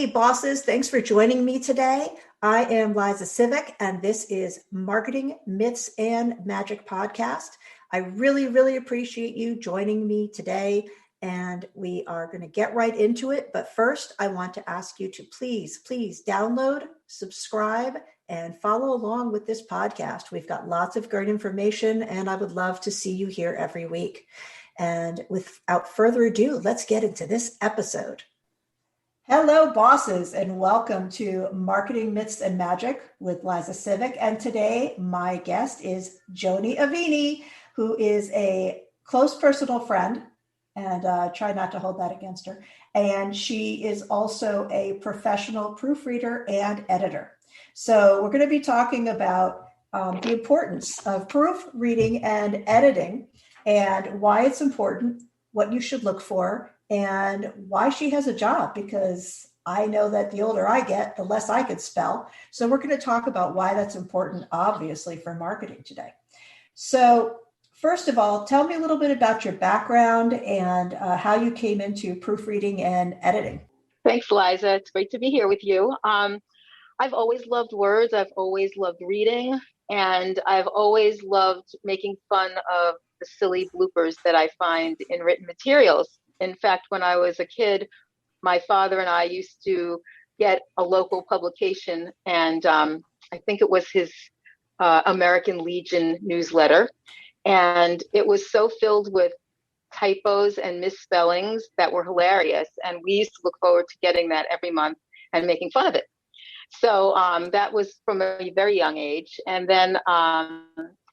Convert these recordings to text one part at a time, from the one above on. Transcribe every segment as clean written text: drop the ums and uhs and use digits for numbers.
Hey, bosses, thanks for joining me today. I am Liza Sivek, and this is Marketing Myths and Magic Podcast. I really appreciate you joining me today, and we are going to get right into it. But first, I want to ask you to please download, subscribe, and follow along with this podcast. We've got lots of great information, and I would love to see you here every week. And without further ado, let's get into this episode. Hello, bosses, and welcome to Marketing Myths and Magic with Liza Sivek. And today, my guest is Joni Aveni, who is a close personal friend, and try not to hold that against her. And she is also a professional proofreader and editor. So we're going to be talking about the importance of proofreading and editing and why it's important, what you should look for, and why she has a job, because I know that the older I get, the less I could spell. So we're going to talk about why that's important, obviously, for marketing today. So first of all, tell me a little bit about your background and how you came into proofreading and editing. Thanks, Liza. It's great to be here with you. I've always loved words. I've always loved reading, and I've always loved making fun of the silly bloopers that I find in written materials. In fact, when I was a kid, my father and I used to get a local publication, and I think it was his American Legion newsletter. And it was so filled with typos and misspellings that were hilarious. And we used to look forward to getting that every month and making fun of it. So that was from a very young age. And then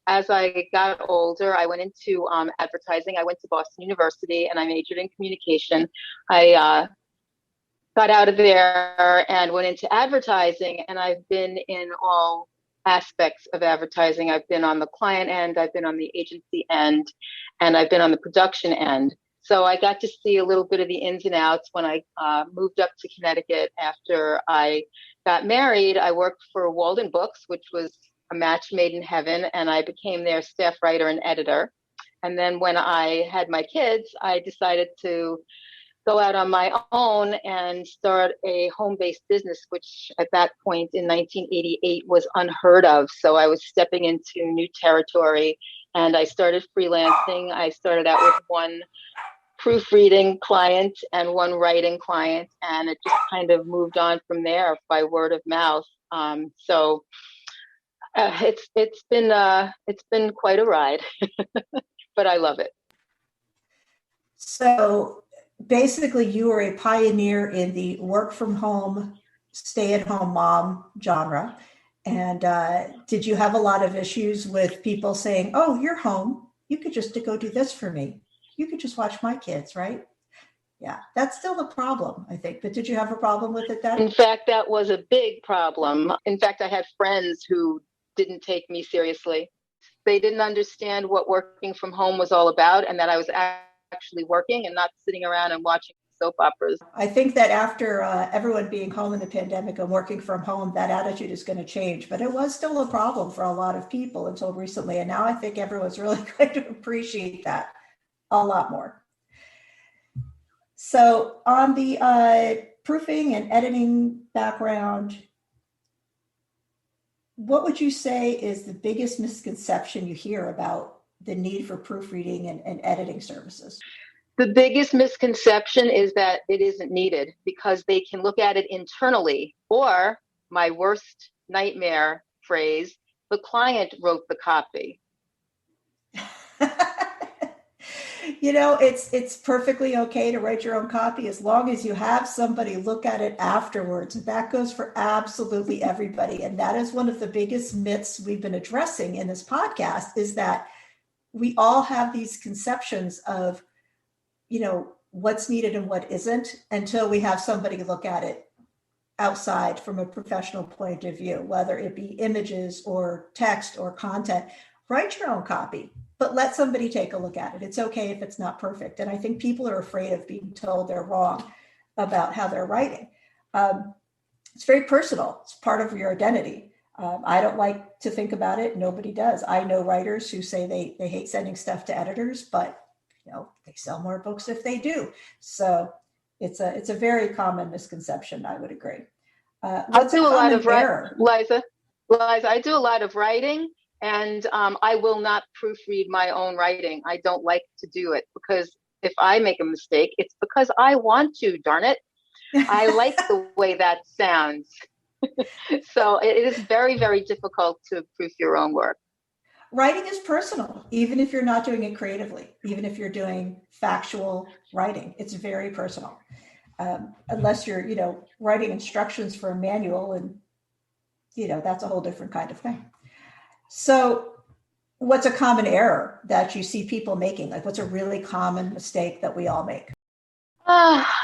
as I got older, I went into advertising. I went to Boston University and I majored in communication. I got out of there and went into advertising, and I've been in all aspects of advertising. I've been on the client end, I've been on the agency end, and I've been on the production end. So I got to see a little bit of the ins and outs. When I moved up to Connecticut after I got married, I worked for Walden Books, which was a match made in heaven, and I became their staff writer and editor. And then when I had my kids, I decided to go out on my own and start a home-based business, which at that point in 1988 was unheard of. So I was stepping into new territory, and I started freelancing. I started out with one proofreading client and one writing client, and it just kind of moved on from there by word of mouth. It's been quite a ride, but I love it. So basically, you were a pioneer in the work from home, stay-at-home mom genre. And did you have a lot of issues with people saying, "Oh, you're home. You could just go do this for me. You could just watch my kids," right? Yeah, that's still a problem, I think. But did you have a problem with it then? In fact, that was a big problem. In fact, I had friends who didn't take me seriously. They didn't understand what working from home was all about, and that I was actually working and not sitting around and watching soap operas. I think that after everyone being home in the pandemic and working from home, that attitude is going to change. But it was still a problem for a lot of people until recently. And now I think everyone's really going to appreciate that a lot more. So on the proofing and editing background, what would you say is the biggest misconception you hear about the need for proofreading and editing services? The biggest misconception is that it isn't needed because they can look at it internally, or my worst nightmare phrase, the client wrote the copy. You know, it's perfectly okay to write your own copy as long as you have somebody look at it afterwards. That goes for absolutely everybody. And that is one of the biggest myths we've been addressing in this podcast, is that we all have these conceptions of, you know, what's needed and what isn't until we have somebody look at it outside from a professional point of view, whether it be images or text or content. Write your own copy, but let somebody take a look at it. It's okay if it's not perfect. And I think people are afraid of being told they're wrong about how they're writing. It's very personal. It's part of your identity. I don't like to think about it. Nobody does. I know writers who say they hate sending stuff to editors, but you know, they sell more books if they do. So It's a very common misconception, I would agree. I What's a do a lot common of error? Liza, I do a lot of writing, and I will not proofread my own writing. I don't like to do it because if I make a mistake, it's because I want to, darn it. I like the way that sounds. So it is very, very difficult to proof your own work. Writing is personal, even if you're not doing it creatively, even if you're doing factual writing, it's very personal. Unless you're, writing instructions for a manual, and, that's a whole different kind of thing. So what's a common error that you see people making? Like, what's a really common mistake that we all make?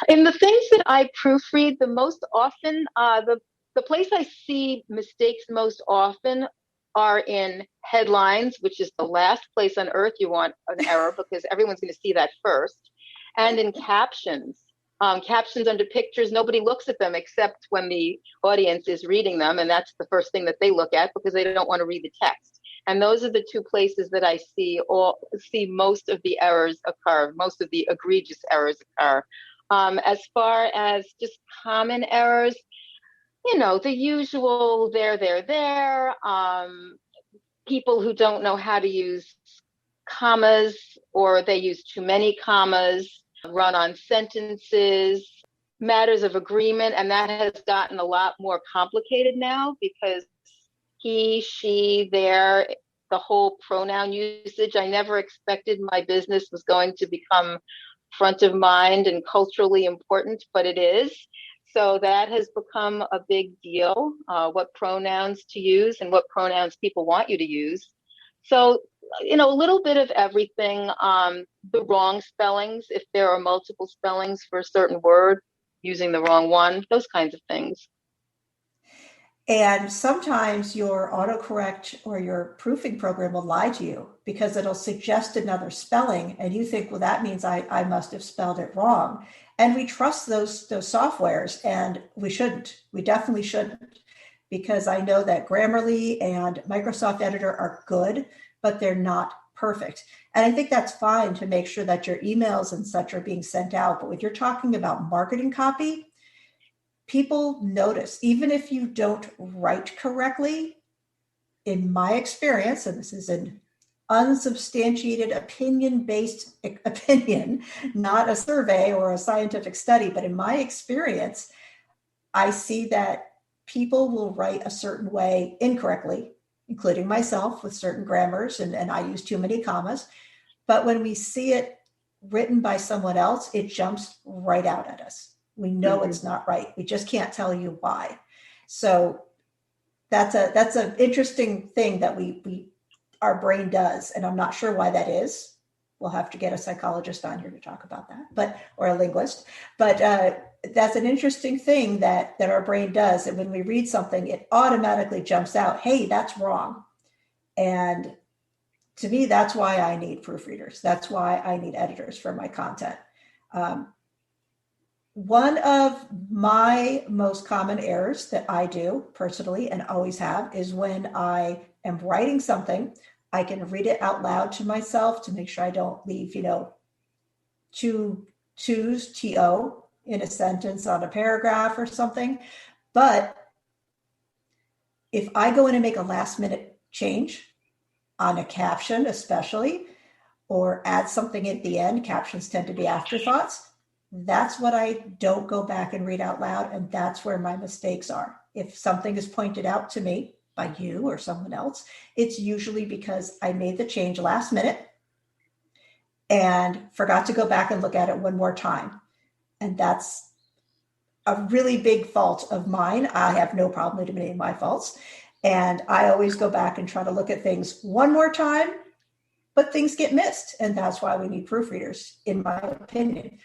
In the things that I proofread the most often, the place I see mistakes most often are in headlines, which is the last place on earth you want an error because everyone's going to see that first, and in captions. Captions under pictures, nobody looks at them except when the audience is reading them, and that's the first thing that they look at because they don't want to read the text. And those are the two places that I see most of the errors occur, most of the egregious errors occur. As far as just common errors, the usual there. People who don't know how to use commas, or they use too many commas, run-on sentences, matters of agreement, and that has gotten a lot more complicated now because he, she, their, the whole pronoun usage. I never expected my business was going to become front of mind and culturally important, but it is. So that has become a big deal, what pronouns to use and what pronouns people want you to use. So, a little bit of everything, the wrong spellings, if there are multiple spellings for a certain word, using the wrong one, those kinds of things. And sometimes your autocorrect or your proofing program will lie to you because it'll suggest another spelling and you think, well, that means I must have spelled it wrong. And we trust those softwares, and we shouldn't. We definitely shouldn't, because I know that Grammarly and Microsoft Editor are good, but they're not perfect. And I think that's fine to make sure that your emails and such are being sent out. But when you're talking about marketing copy, people notice, even if you don't write correctly. In my experience, and this is an unsubstantiated opinion-based opinion, not a survey or a scientific study, but in my experience, I see that people will write a certain way incorrectly, including myself with certain grammars, and I use too many commas. But when we see it written by someone else, it jumps right out at us. We know it's not right. We just can't tell you why. So that's an interesting thing that our brain does, and I'm not sure why that is. We'll have to get a psychologist on here to talk about that, or a linguist. But that's an interesting thing that our brain does. And when we read something, it automatically jumps out, hey, that's wrong. And to me, that's why I need proofreaders. That's why I need editors for my content. One of my most common errors that I do personally and always have is when I am writing something, I can read it out loud to myself to make sure I don't leave, two twos, T-O, in a sentence on a paragraph or something. But if I go in and make a last minute change on a caption, especially, or add something at the end, captions tend to be afterthoughts. That's what I don't go back and read out loud. And that's where my mistakes are. If something is pointed out to me by you or someone else, it's usually because I made the change last minute and forgot to go back and look at it one more time. And that's a really big fault of mine. I have no problem admitting my faults. And I always go back and try to look at things one more time, but things get missed. And that's why we need proofreaders, in my opinion.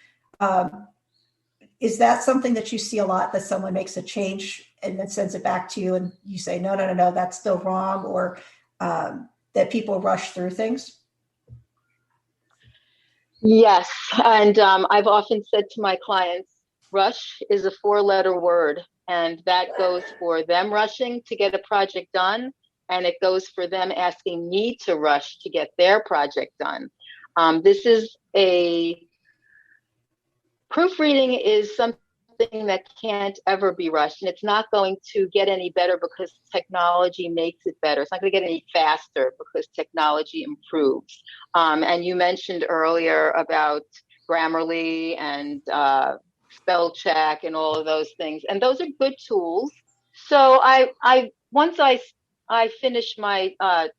Is that something that you see a lot, that someone makes a change and then sends it back to you and you say, no, that's still wrong, or that people rush through things? Yes. And I've often said to my clients, rush is a 4-letter word, and that goes for them rushing to get a project done, and it goes for them asking me to rush to get their project done. This is a Proofreading is something that can't ever be rushed, and it's not going to get any better because technology makes it better. It's not going to get any faster because technology improves. And you mentioned earlier about Grammarly and spell check and all of those things, and those are good tools. So once I finish my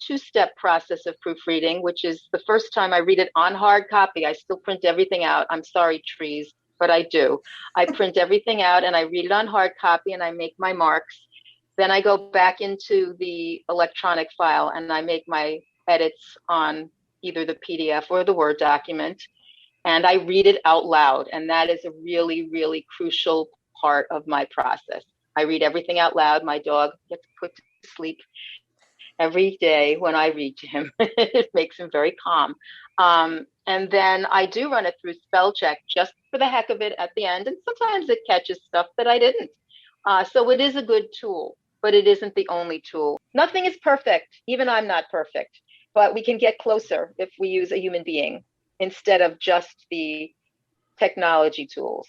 two-step process of proofreading, which is the first time I read it on hard copy. I still print everything out. I'm sorry, trees, but I do. I print everything out and I read it on hard copy and I make my marks. Then I go back into the electronic file and I make my edits on either the PDF or the Word document. And I read it out loud. And that is a really, really crucial part of my process. I read everything out loud. My dog gets put to sleep every day when I read to him. It makes him very calm. And then I do run it through spell check just for the heck of it at the end. And sometimes it catches stuff that I didn't. So it is a good tool, but it isn't the only tool. Nothing is perfect. Even I'm not perfect, but we can get closer if we use a human being instead of just the technology tools.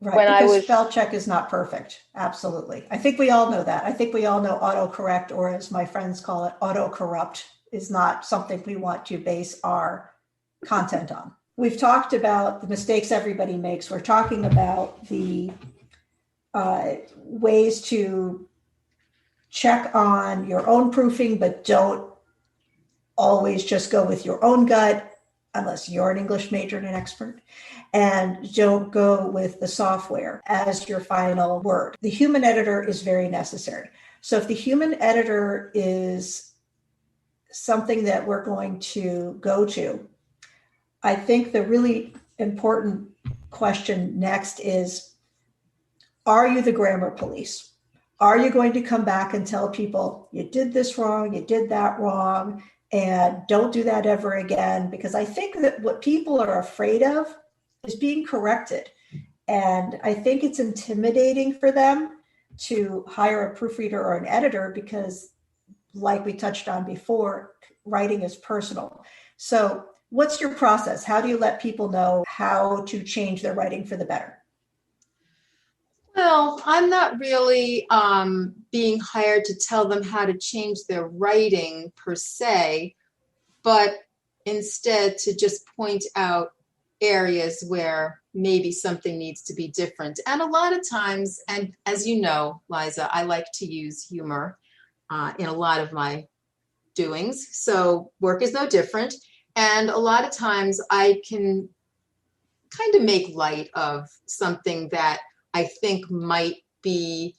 Right, because spell check is not perfect. Absolutely. I think we all know that. I think we all know autocorrect, or as my friends call it, autocorrupt, is not something we want to base our content on. We've talked about the mistakes everybody makes. We're talking about the ways to check on your own proofing, but don't always just go with your own gut unless you're an English major and an expert, and don't go with the software as your final word. The human editor is very necessary. So if the human editor is something that we're going to go to, I think the really important question next is, are you the grammar police? Are you going to come back and tell people you did this wrong, you did that wrong, and don't do that ever again? Because I think that what people are afraid of is being corrected. And I think it's intimidating for them to hire a proofreader or an editor because, like we touched on before, writing is personal. So what's your process? How do you let people know how to change their writing for the better? Well, I'm not really being hired to tell them how to change their writing per se, but instead to just point out areas where maybe something needs to be different. And a lot of times, and as you know, Liza, I like to use humor in a lot of my doings. So work is no different. And a lot of times I can kind of make light of something that I think might be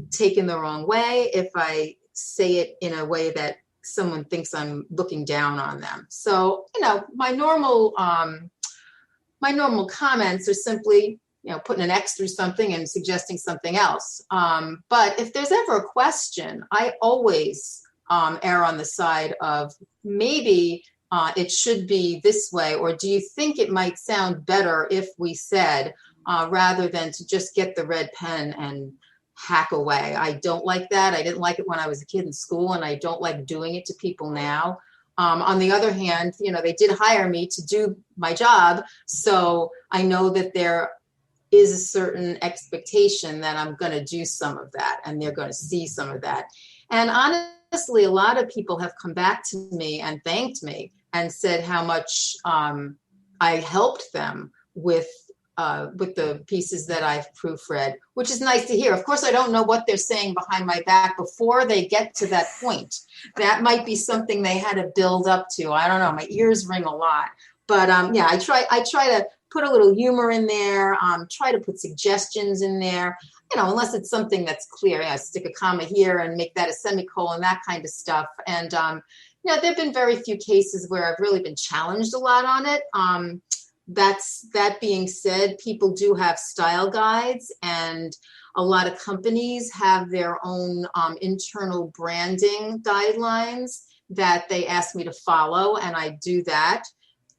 taken the wrong way if I say it in a way that someone thinks I'm looking down on them. So, my normal comments are simply, putting an X through something and suggesting something else. But if there's ever a question, I always err on the side of maybe it should be this way, or do you think it might sound better if we said, rather than to just get the red pen and hack away. I don't like that. I didn't like it when I was a kid in school, and I don't like doing it to people now. On the other hand, they did hire me to do my job, so I know that there is a certain expectation that I'm going to do some of that, and they're going to see some of that. And honestly, a lot of people have come back to me and thanked me and said how much I helped them with the pieces that I've proofread, which is nice to hear. Of course, I don't know what they're saying behind my back before they get to that point. That might be something they had to build up to. I don't know. My ears ring a lot. But yeah, I try to put a little humor in there, try to put suggestions in there, unless it's something that's clear. Stick a comma here and make that a semicolon, that kind of stuff. And, there have been very few cases where I've really been challenged a lot on it. That being said, people do have style guides, and a lot of companies have their own internal branding guidelines that they ask me to follow, and I do that.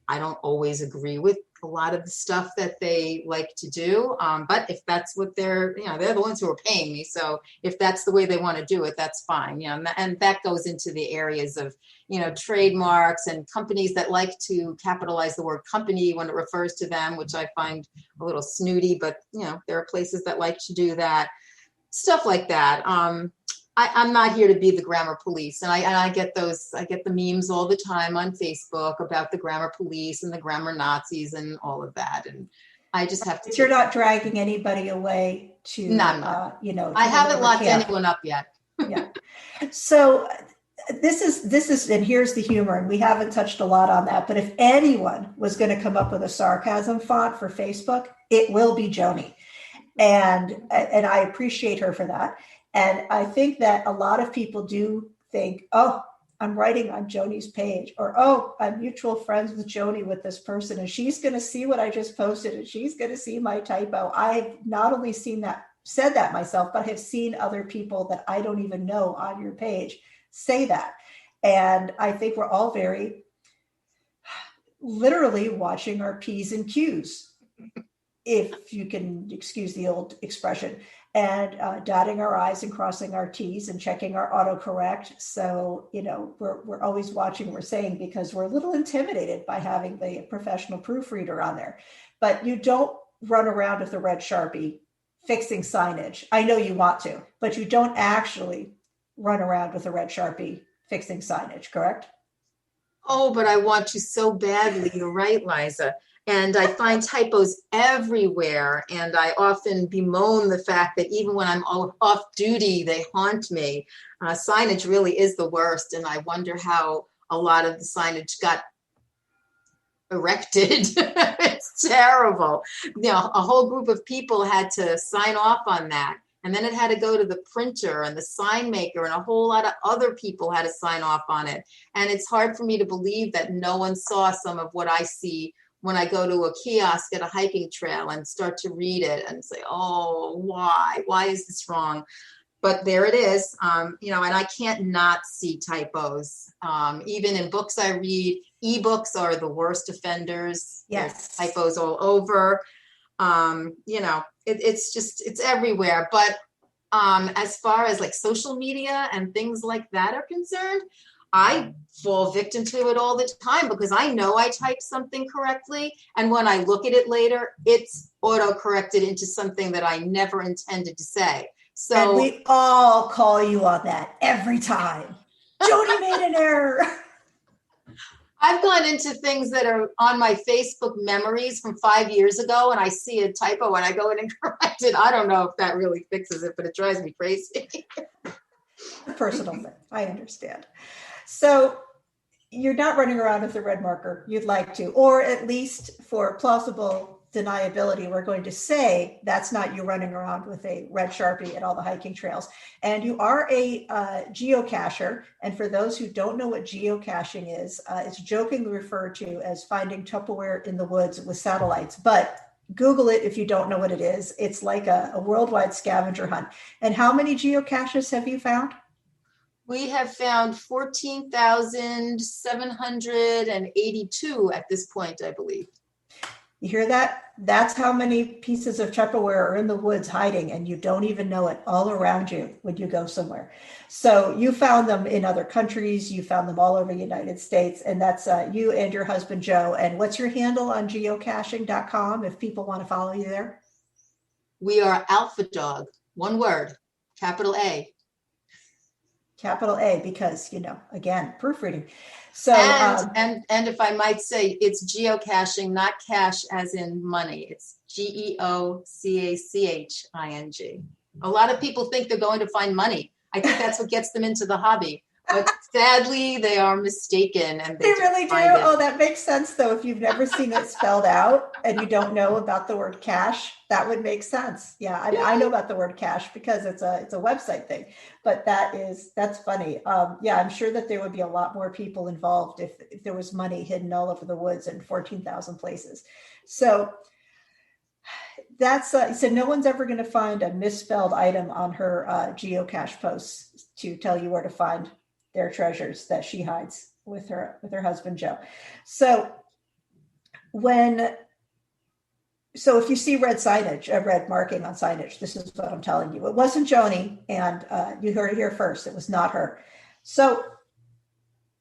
I don't always agree with a lot of the stuff that they like to do. But if that's what they're the ones who are paying me. So if that's the way they want to do it, that's fine. And that goes into the areas of, trademarks and companies that like to capitalize the word company when it refers to them, which I find a little snooty, but there are places that like to do that. Stuff like that. I'm not here to be the grammar police, and I get the memes all the time on Facebook about the grammar police and the grammar Nazis and all of that, and I just have to. But you're not dragging anybody away to, no, I haven't locked anyone up yet. Yeah. So this is, and here's the humor, and we haven't touched a lot on that, but if anyone was going to come up with a sarcasm font for Facebook, it will be Joni, and I appreciate her for that. And I think that a lot of people do think, oh, I'm writing on Joni's page, or, oh, I'm mutual friends with Joni with this person, and she's going to see what I just posted, and she's going to see my typo. I've not only said that myself, but I have seen other people that I don't even know on your page say that. And I think we're all very literally watching our P's and Q's, if you can excuse the old expression, and dotting our I's and crossing our T's and checking our autocorrect. So, we're always watching what we're saying, because we're a little intimidated by having the professional proofreader on there. But you don't run around with a red Sharpie fixing signage. I know you want to, but you don't actually run around with a red Sharpie fixing signage, correct? Oh, but I want to so badly. You're right, Liza. And I find typos everywhere. And I often bemoan the fact that even when I'm off duty, they haunt me. Signage really is the worst. And I wonder how a lot of the signage got erected. It's terrible. A whole group of people had to sign off on that. And then it had to go to the printer and the sign maker, and a whole lot of other people had to sign off on it. And it's hard for me to believe that no one saw some of what I see when I go to a kiosk at a hiking trail and start to read it and say, oh, why is this wrong? But there it is, and I can't not see typos. Even in books I read, ebooks are the worst offenders. Yes. There's typos all over. It's everywhere. But as far as like social media and things like that are concerned, I fall victim to it all the time, because I know I typed something correctly. And when I look at it later, it's auto-corrected into something that I never intended to say. So, and we all call you on that every time. Joni made an error. I've gone into things that are on my Facebook memories from 5 years ago, and I see a typo and I go in and correct it. I don't know if that really fixes it, but it drives me crazy. A personal thing. I understand. So you're not running around with a red marker. You'd like to, or at least for plausible deniability, we're going to say that's not you running around with a red Sharpie at all the hiking trails. And you are a geocacher. And for those who don't know what geocaching is, it's jokingly referred to as finding Tupperware in the woods with satellites. But Google it if you don't know what it is. It's like a worldwide scavenger hunt. And how many geocaches have you found? We have found 14,782 at this point, I believe. You hear that? That's how many pieces of Tupperware are in the woods hiding, and you don't even know it, all around you when you go somewhere. So you found them in other countries. You found them all over the United States, and that's you and your husband, Joe. And what's your handle on geocaching.com if people want to follow you there? We are Alpha Dog, one word, capital A. Capital A, because, again, proofreading. So, and if I might say, it's geocaching, not cash as in money. It's GEOCACHING. A lot of people think they're going to find money. I think that's what gets them into the hobby. But sadly, they are mistaken. And they really do? Oh, that makes sense, though. If you've never seen it spelled out and you don't know about the word cache, that would make sense. Yeah, I know about the word cache because it's a website thing. But that's funny. Yeah, I'm sure that there would be a lot more people involved if there was money hidden all over the woods in 14,000 places. So that's so no one's ever going to find a misspelled item on her geocache posts to tell you where to find their treasures that she hides with her husband, Joe. So when So if you see red signage, a red marking on signage, this is what I'm telling you. It wasn't Joni, and you heard it here first. It was not her. So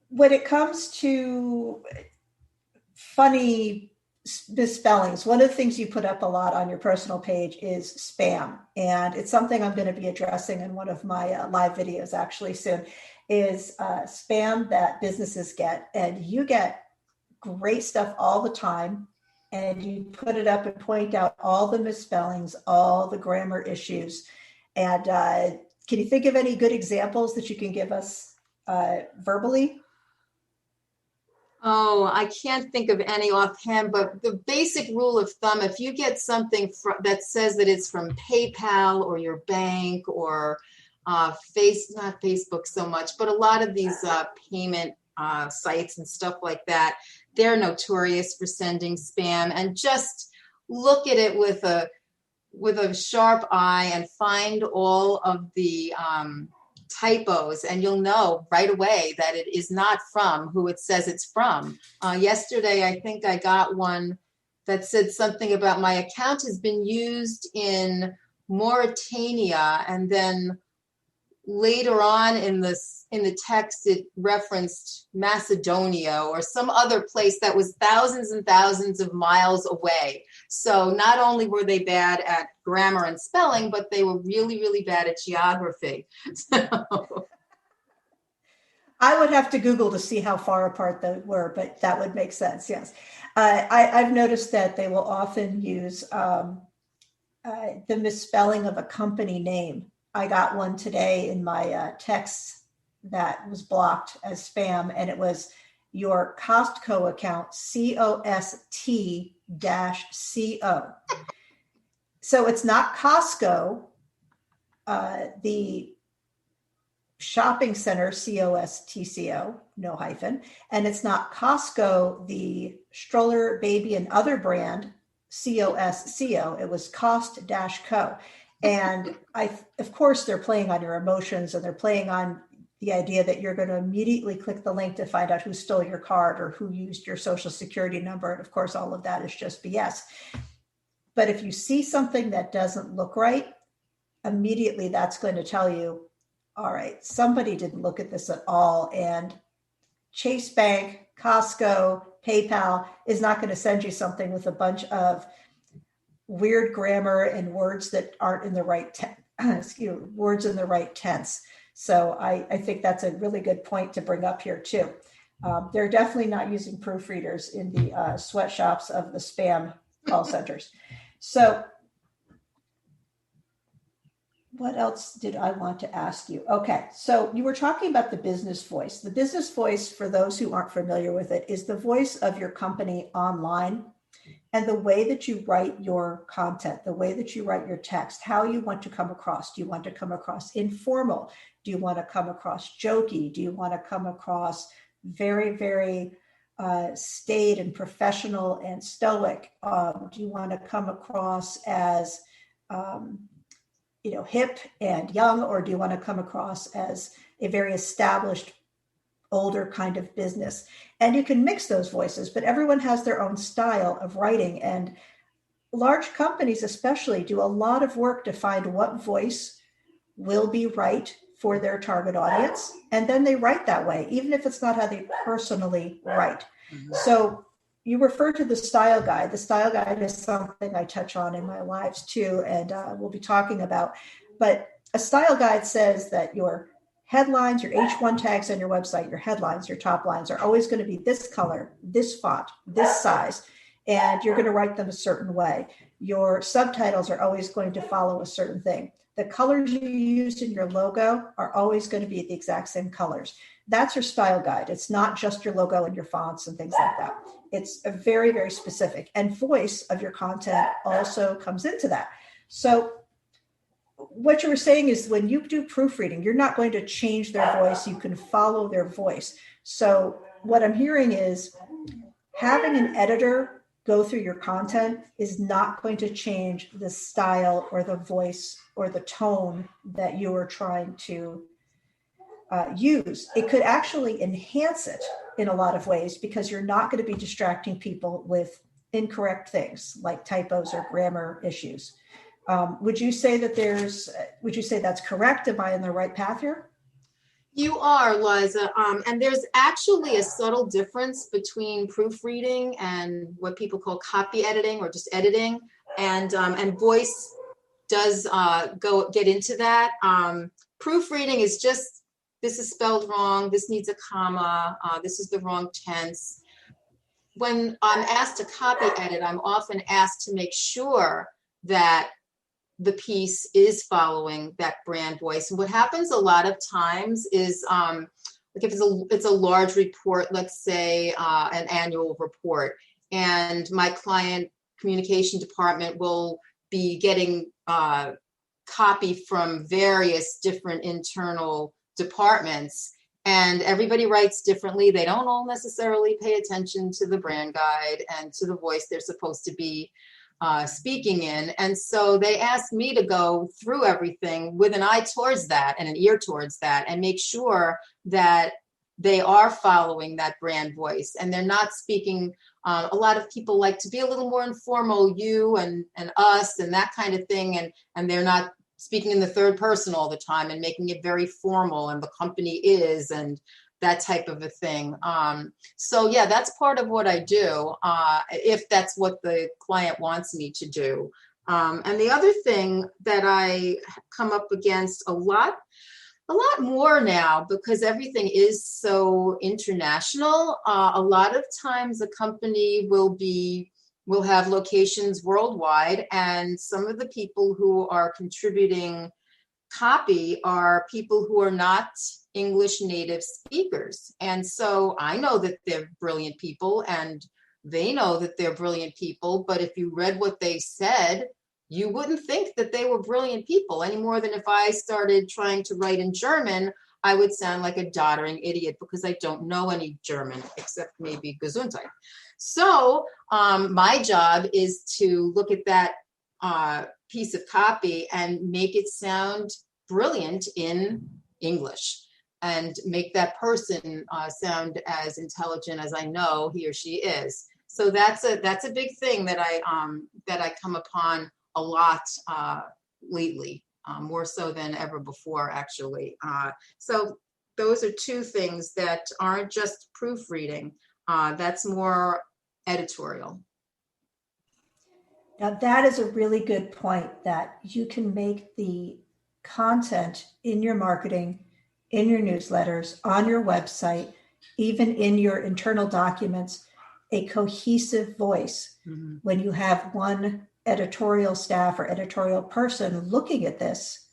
when it comes to funny misspellings, one of the things you put up a lot on your personal page is spam. And it's something I'm going to be addressing in one of my live videos actually soon, is spam that businesses get. And you get great stuff all the time. And you put it up and point out all the misspellings, all the grammar issues. And can you think of any good examples that you can give us verbally? Oh, I can't think of any offhand, but the basic rule of thumb, if you get something that says that it's from PayPal or your bank or not Facebook so much, but a lot of these payment sites and stuff like that, they're notorious for sending spam. And just look at it with a sharp eye and find all of the typos, and you'll know right away that it is not from who it says it's from. Yesterday, I think I got one that said something about my account has been used in Mauritania, and then later on in the text it referenced Macedonia or some other place that was thousands and thousands of miles away. So not only were they bad at grammar and spelling, but they were really, really bad at geography. I would have to Google to see how far apart they were, but that would make sense, yes. I've noticed that they will often use the misspelling of a company name. I got one today in my text that was blocked as spam, and it was your Costco account, COST-CO. So it's not Costco, the shopping center, COSTCO, no hyphen, and it's not Costco, the stroller, baby, and other brand, COSCO. It was cost-co. And of course, they're playing on your emotions, and they're playing on the idea that you're going to immediately click the link to find out who stole your card or who used your social security number. And of course, all of that is just BS. But if you see something that doesn't look right, immediately that's going to tell you, all right, somebody didn't look at this at all. And Chase Bank, Costco, PayPal is not going to send you something with a bunch of weird grammar and words that aren't in the right words in the right tense. So I think that's a really good point to bring up here too. They're definitely not using proofreaders in the sweatshops of the spam call centers. So what else did I want to ask you? Okay, so you were talking about the business voice. The business voice, for those who aren't familiar with it, is the voice of your company online. And the way that you write your content, the way that you write your text, how you want to come across. Do you want to come across informal? Do you want to come across jokey? Do you want to come across very, very staid and professional and stoic? Do you want to come across as, hip and young, or do you want to come across as a very established, older kind of business? And you can mix those voices, but everyone has their own style of writing. And large companies especially do a lot of work to find what voice will be right for their target audience. And then they write that way, even if it's not how they personally write. Mm-hmm. So you refer to the style guide. The style guide is something I touch on in my lives too, and we'll be talking about. But a style guide says that your headlines, your H1 tags on your website, your headlines, your top lines are always going to be this color, this font, this size, and you're going to write them a certain way. Your subtitles are always going to follow a certain thing. The colors you use in your logo are always going to be the exact same colors. That's your style guide. It's not just your logo and your fonts and things like that. It's a very, very specific. And voice of your content also comes into that. So what you were saying is when you do proofreading, you're not going to change their voice. You can follow their voice. So what I'm hearing is having an editor go through your content is not going to change the style or the voice or the tone that you are trying to use. It could actually enhance it in a lot of ways because you're not going to be distracting people with incorrect things like typos or grammar issues. Would you say that's correct? Am I in the right path here? You are, Liza. And there's actually a subtle difference between proofreading and what people call copy editing or just editing. And voice does get into that. Proofreading is just, this is spelled wrong, this needs a comma, this is the wrong tense. When I'm asked to copy edit, I'm often asked to make sure that the piece is following that brand voice. And what happens a lot of times is, like if it's a large report, let's say an annual report, and my client communication department will be getting copy from various different internal departments, and everybody writes differently. They don't all necessarily pay attention to the brand guide and to the voice they're supposed to be speaking in. And so they asked me to go through everything with an eye towards that and an ear towards that and make sure that they are following that brand voice and they're not speaking. A lot of people like to be a little more informal, you and us and that kind of thing. And they're not speaking in the third person all the time and making it very formal and the company is and that type of a thing. So yeah, that's part of what I do, if that's what the client wants me to do. And the other thing that I come up against a lot more now, because everything is so international, a lot of times a company will have locations worldwide, and some of the people who are contributing copy are people who are not English native speakers. And so I know that they're brilliant people and they know that they're brilliant people, but if you read what they said, you wouldn't think that they were brilliant people any more than if I started trying to write in German, I would sound like a doddering idiot because I don't know any German except maybe Gesundheit. So my job is to look at that piece of copy and make it sound brilliant in English and make that person sound as intelligent as I know he or she is. So that's a big thing that I come upon a lot lately, more so than ever before, actually. So those are two things that aren't just proofreading. That's more editorial. Now, that is a really good point, that you can make the content in your marketing, in your newsletters, on your website, even in your internal documents, a cohesive voice. Mm-hmm. When you have one editorial staff or editorial person looking at this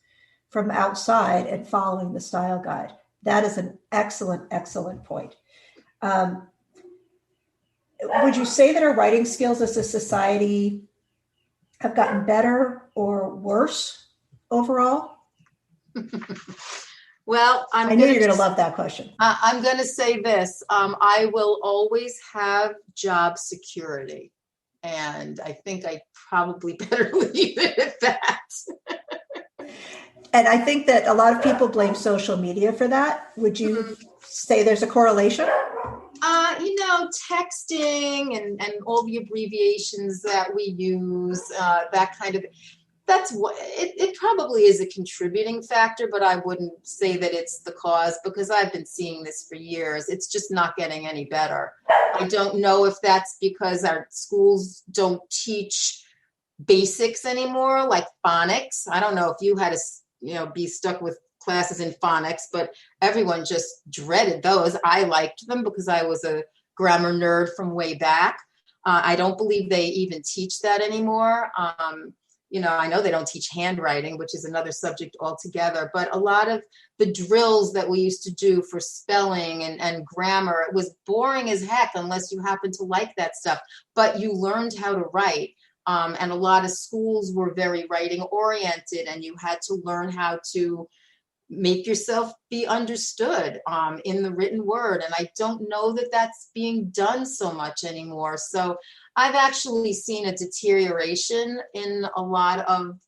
from outside and following the style guide. That is an excellent, excellent point. Would you say that our writing skills as a society have gotten better or worse overall? Well, I knew you're going to love that question. I'm going to say this. I will always have job security. And I think I probably better leave it at that. And I think that a lot of people blame social media for that. Would you say there's a correlation? Texting and all the abbreviations that we use, that kind of, that's what it probably is a contributing factor, but I wouldn't say that it's the cause because I've been seeing this for years. It's just not getting any better. I don't know if that's because our schools don't teach basics anymore, like phonics. I don't know if you had to, be stuck with classes in phonics, but everyone just dreaded those. I liked them because I was a grammar nerd from way back. I don't believe they even teach that anymore. I know they don't teach handwriting, which is another subject altogether, but a lot of the drills that we used to do for spelling and grammar, it was boring as heck unless you happened to like that stuff, but you learned how to write. And a lot of schools were very writing oriented, and you had to learn how to make yourself be understood in the written word. And I don't know that that's being done so much anymore. So I've actually seen a deterioration in a lot of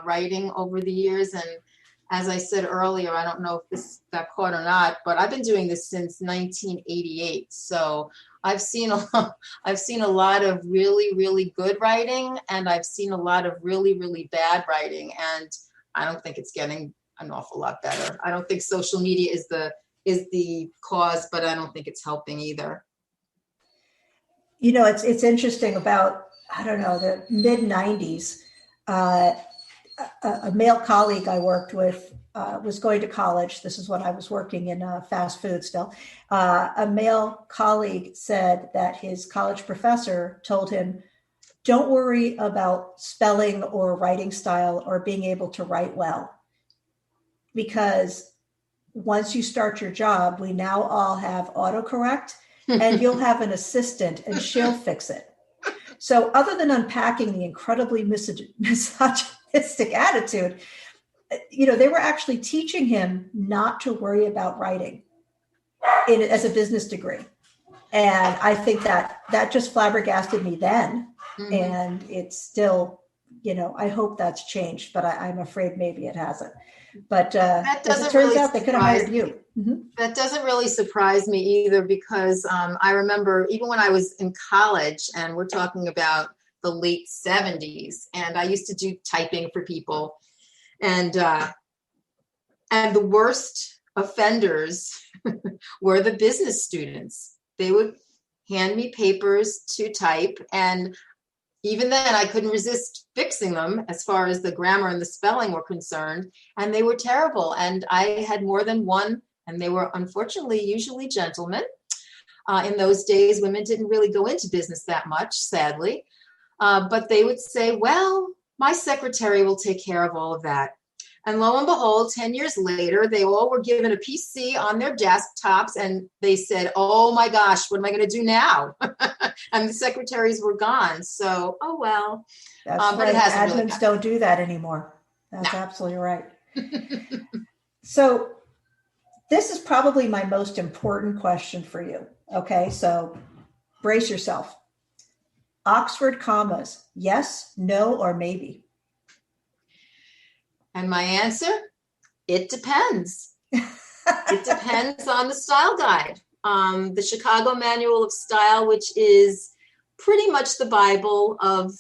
writing over the years. as I said earlier, I don't know if this got caught or not, but I've been doing this since 1988. So I've seen a lot of really, really good writing, and I've seen a lot of really, really bad writing. And I don't think it's getting an awful lot better. I don't think social media is the cause, but I don't think it's helping either. You know, it's interesting about, I don't know, the mid 90s. A male colleague I worked with was going to college. This is when I was working in fast food still. A male colleague said that his college professor told him, don't worry about spelling or writing style or being able to write well, because once you start your job, we now all have autocorrect and you'll have an assistant and she'll fix it. So other than unpacking the incredibly misogynistic attitude, you know, they were actually teaching him not to worry about writing as a business degree. And I think that just flabbergasted me then. Mm-hmm. And it's still, you know, I hope that's changed, but I'm afraid maybe it hasn't. But as it turns out, they could have hired you. Mm-hmm. That doesn't really surprise me either, because I remember even when I was in college, and we're talking about the late 70s, and I used to do typing for people, and the worst offenders were the business students. They would hand me papers to type, and even then I couldn't resist fixing them as far as the grammar and the spelling were concerned, and they were terrible. And I had more than one, and they were unfortunately usually gentlemen. In those days, women didn't really go into business that much, sadly. But they would say, well, my secretary will take care of all of that. And lo and behold, 10 years later, they all were given a PC on their desktops, and they said, oh my gosh, what am I going to do now? And the secretaries were gone. So, oh well. That's right. But it hasn't Admins don't do that anymore. That's absolutely right. So this is probably my most important question for you. Okay, so brace yourself. Oxford commas, yes, no, or maybe? And my answer, it depends. It depends on the style guide. The Chicago Manual of Style, which is pretty much the Bible of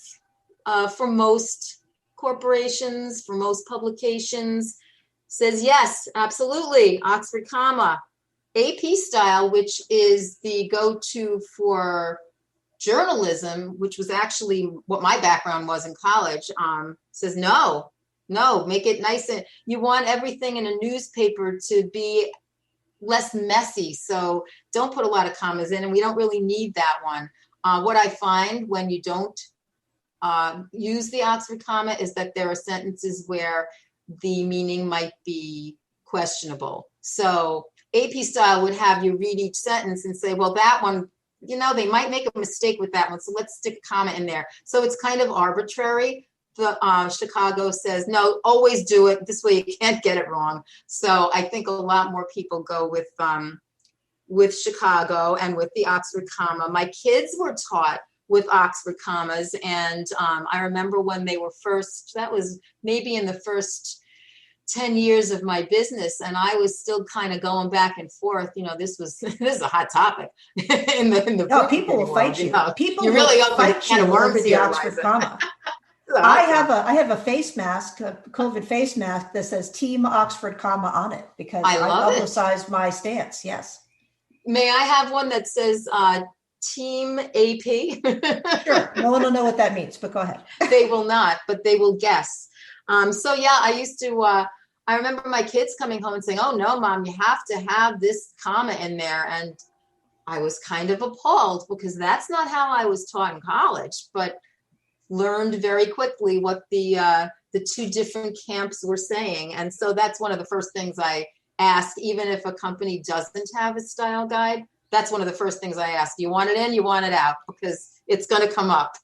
for most corporations, for most publications, says yes, absolutely, Oxford comma. AP style, which is the go-to for journalism, which was actually what my background was in college, says no, make it nice. And you want everything in a newspaper to be less messy. So don't put a lot of commas in, and we don't really need that one. What I find when you don't use the Oxford comma is that there are sentences where the meaning might be questionable. So AP style would have you read each sentence and say, well, that one, you know, they might make a mistake with that one, so let's stick a comma in there. So it's kind of arbitrary. The Chicago says, no, always do it. This way you can't get it wrong. So I think a lot more people go with Chicago and with the Oxford comma. My kids were taught with Oxford commas. And I remember when they were first, that was maybe in the first 10 years of my business, and I was still kind of going back and forth. You know, this is a hot topic in the no, people will fight you. You know, people you really will fight you over the Oxford comma. I have a face mask, a COVID face mask that says Team Oxford comma on it, because I publicize my stance. Yes. May I have one that says Team AP? Sure. No one will know what that means, but go ahead. They will not, but they will guess. So yeah, I used to, I remember my kids coming home and saying, oh no, Mom, you have to have this comma in there. And I was kind of appalled, because that's not how I was taught in college, but learned very quickly what the two different camps were saying. And so that's one of the first things I ask, even if a company doesn't have a style guide. That's one of the first things I ask. You want it in, you want it out, because it's going to come up.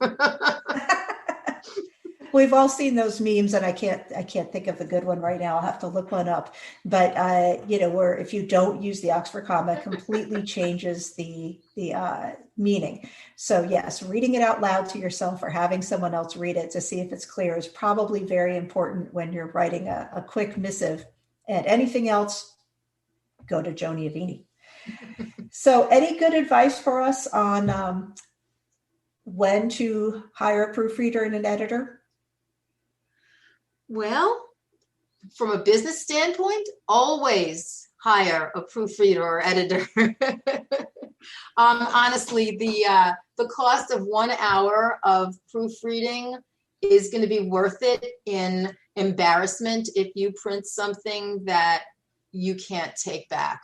We've all seen those memes, and I can't think of the good one right now. I'll have to look one up. But where if you don't use the Oxford comma, it completely changes the meaning. So yes, reading it out loud to yourself or having someone else read it to see if it's clear is probably very important when you're writing a quick missive And anything else, go to Joni Aveni. So any good advice for us on when to hire a proofreader and an editor? Well, from a business standpoint, always hire a proofreader or editor. Honestly, the cost of 1 hour of proofreading is going to be worth it in embarrassment if you print something that you can't take back.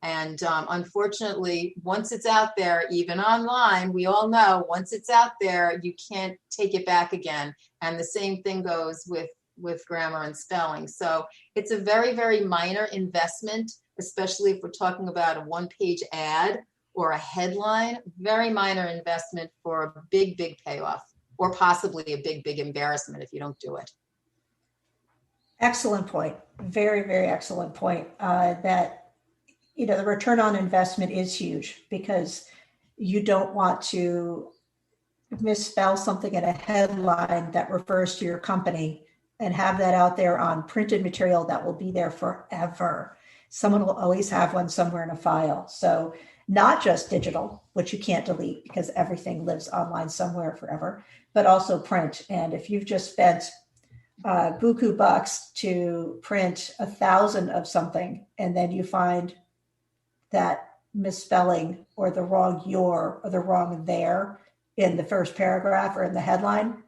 And unfortunately, once it's out there, even online, we all know once it's out there, you can't take it back again. And the same thing goes with grammar and spelling. So it's a very, very minor investment, especially if we're talking about a one-page ad or a headline. Very minor investment for a big, big payoff, or possibly a big, big embarrassment if you don't do it. Excellent point. Very, very excellent point. That the return on investment is huge, because you don't want to misspell something in a headline that refers to your company and have that out there on printed material that will be there forever. Someone will always have one somewhere in a file. So not just digital, which you can't delete because everything lives online somewhere forever, but also print. And if you've just spent buku bucks to print 1,000 of something, and then you find that misspelling or the wrong your or the wrong there in the first paragraph or in the headline,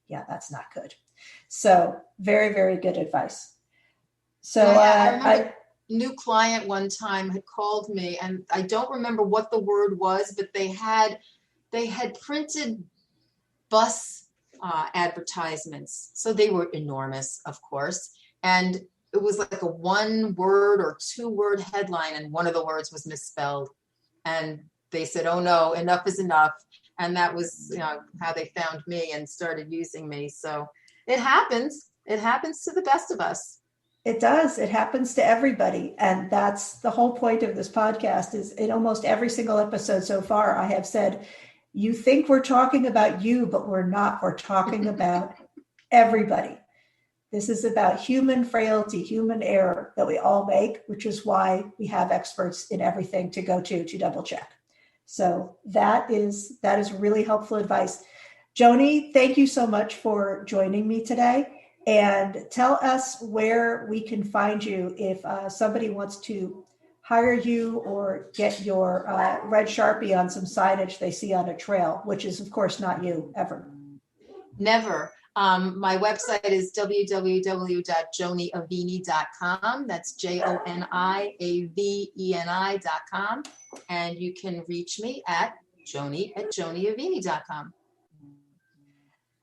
yeah, that's not good. So very, very good advice. So I remember a new client one time had called me, and I don't remember what the word was, but they had printed bus advertisements. So they were enormous, of course. And it was like a 1-word or 2-word headline, and one of the words was misspelled. And they said, "Oh no, enough is enough." And that was, how they found me and started using me. So it happens. It happens to the best of us. It does. It happens to everybody. And that's the whole point of this podcast. Is in almost every single episode so far, I have said, you think we're talking about you, but we're not. We're talking about everybody. This is about human frailty, human error that we all make, which is why we have experts in everything to go to double check. So that is really helpful advice. Joni, thank you so much for joining me today. And tell us where we can find you if somebody wants to hire you or get your red Sharpie on some signage they see on a trail, which is, of course, not you ever. Never. My website is www.joniaveni.com. That's JONIAVENI.com. And you can reach me at joni@joniaveni.com.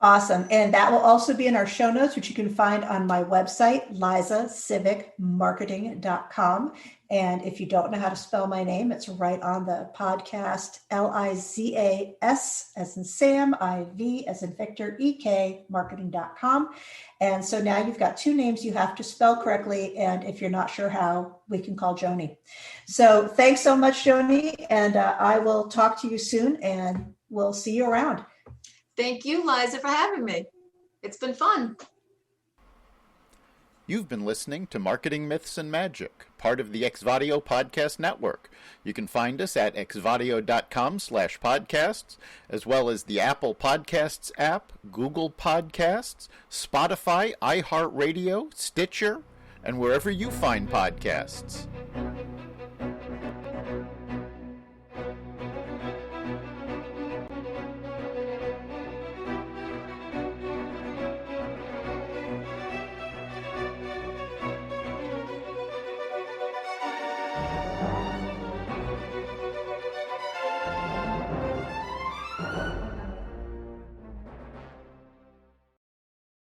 Awesome. And that will also be in our show notes, which you can find on my website, LizaSivekMarketing.com. And if you don't know how to spell my name, it's right on the podcast, LIZAS as in Sam, IV as in Victor, EK, marketing.com. And so now you've got 2 names you have to spell correctly. And if you're not sure how, we can call Joni. So thanks so much, Joni. And I will talk to you soon, and we'll see you around. Thank you, Liza, for having me. It's been fun. You've been listening to Marketing Myths and Magic, part of the Xvadio Podcast Network. You can find us at xvadio.com/podcasts, as well as the Apple Podcasts app, Google Podcasts, Spotify, iHeartRadio, Stitcher, and wherever you find podcasts.